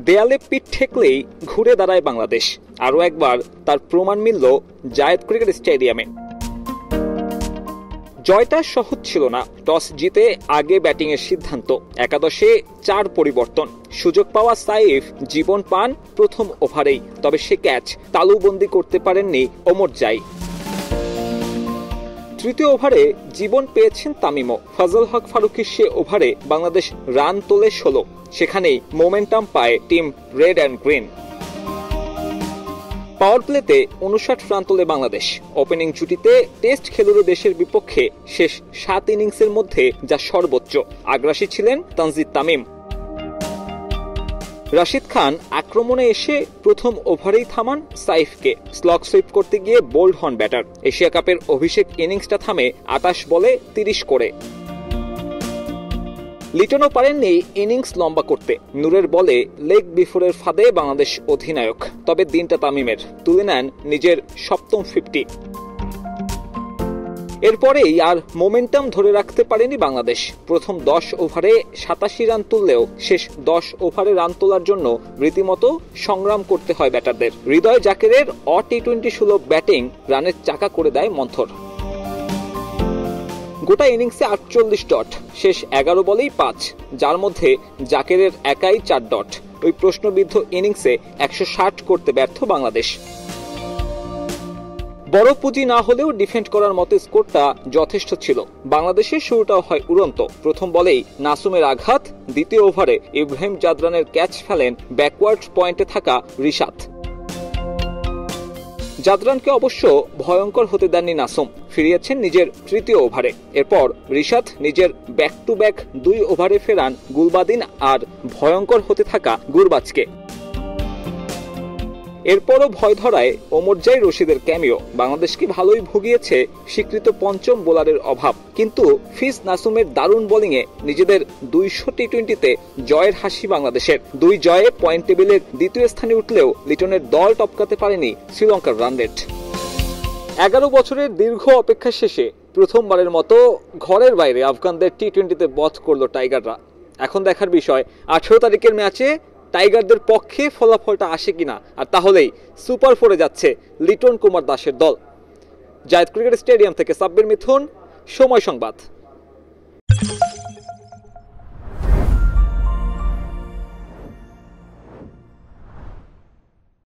দেয়ালে পিঠ ঠেকলেই ঘুরে দাঁড়ায় বাংলাদেশ। আরও একবার তার প্রমাণ মিলল জায়েদ ক্রিকেট স্টেডিয়ামে। জয়টা সহজ ছিল না। টস জিতে আগে ব্যাটিংয়ের সিদ্ধান্ত, একাদশে 4 পরিবর্তন, সুযোগ পাওয়া সাইফ জীবন পান প্রথম ওভারেই, তবে সে ক্যাচ তালুবন্দি করতে পারেননি ওমরজাই। তৃতীয় ওভারে জীবন পেয়েছেন তামিমও। ফজল হক ফারুকীর সে ওভারে বাংলাদেশ রান তোলে 16। সেখানেই মোমেন্টাম পায় টিম রেড অ্যান্ড গ্রিন। পাওয়ার প্লেতে 59 রান তোলে বাংলাদেশ। ওপেনিং জুটিতে টেস্ট খেলুড়ে দেশের বিপক্ষে শেষ 7 ইনিংসের মধ্যে যা সর্বোচ্চ। আগ্রাসী ছিলেন তানজিদ তামিম। রাশিদ খান আক্রমণে এসে প্রথম ওভারেই থামান সাইফকে। স্লগ সুইপ করতে গিয়ে বোল্ড হন ব্যাটার। এশিয়া কাপের অভিষেক ইনিংসটা থামে 28 বলে 30 করে। লিটনও পারেননি ইনিংস লম্বা করতে। নূরের বলে লেগ বিফোরের ফাঁদে বাংলাদেশ অধিনায়ক। তবে দিনটা তামিমের, তুলে নেন নিজের 7ম 50। এরপরেই আর মোমেন্টাম ধরে রাখতে পারেনি বাংলাদেশ। প্রথম 10 ওভারে 87 রান তুললেও শেষ 10 ওভারে রান তোলার জন্য রীতিমতো সংগ্রাম করতে হয় ব্যাটারদের। হৃদয় জাকেরের অ-টি20 সুলভ ব্যাটিং রানের চাকা করে দেয় মন্থর। গোটা ইনিংসে 48 ডট, শেষ 11 বলেই 5, যার মধ্যে জাকেরের একাই 4 ডট। ওই প্রশ্নবিদ্ধ ইনিংসে 160 করতে ব্যর্থ বাংলাদেশ। বড় পুঁজি না হলেও ডিফেন্ড করার মতো স্কোরটা যথেষ্ট ছিল। বাংলাদেশের শুরুটাও হয় উড়ন্ত। প্রথম বলেই নাসুমের আঘাত, দ্বিতীয় ওভারে ইব্রাহিম জাদরানের ক্যাচ ফেলেন ব্যাকওয়ার্ড পয়েন্টে থাকা রিশাদ। জাদরানকে অবশ্য ভয়ঙ্কর হতে দেননি নাসুম, ফিরিয়েছেন নিজের তৃতীয় ওভারে। এরপর রিশাদ নিজের ব্যাক টু ব্যাক 2 ওভারে ফেরান গুলবাদিন আর ভয়ঙ্কর হতে থাকা গুরবাজকে। এরপরও ভয় ধরায় ওমরজাই রশিদের ক্যামিও। বাংলাদেশকে ভালোই ভুগিয়েছে স্বীকৃত পঞ্চম বোলারের অভাব। কিন্তু ফিজ নাসুমের দারুণ বোলিংয়ে নিজেদের 200 টি20তে জয়ের হাসি বাংলাদেশের। 2 জয়ে পয়েন্ট টেবিলের দ্বিতীয় স্থানে উঠলেও লিটনের দল টপকাতে পারেনি শ্রীলঙ্কার রান রেট। 11 বছরের দীর্ঘ অপেক্ষা শেষে প্রথমবারের মতো ঘরের বাইরে আফগানদের টি20তে বধ করল টাইগাররা। এখন দেখার বিষয় 18 তারিখের ম্যাচে টাইগারদের পক্ষে ফলাফলটা আসে কিনা, আর তাহলেই সুপার 4-এ যাচ্ছে লিটন কুমার দাসের দল। জায়েদ ক্রিকেট স্টেডিয়াম থেকে সাব্বির মিথুন, সময় সংবাদ।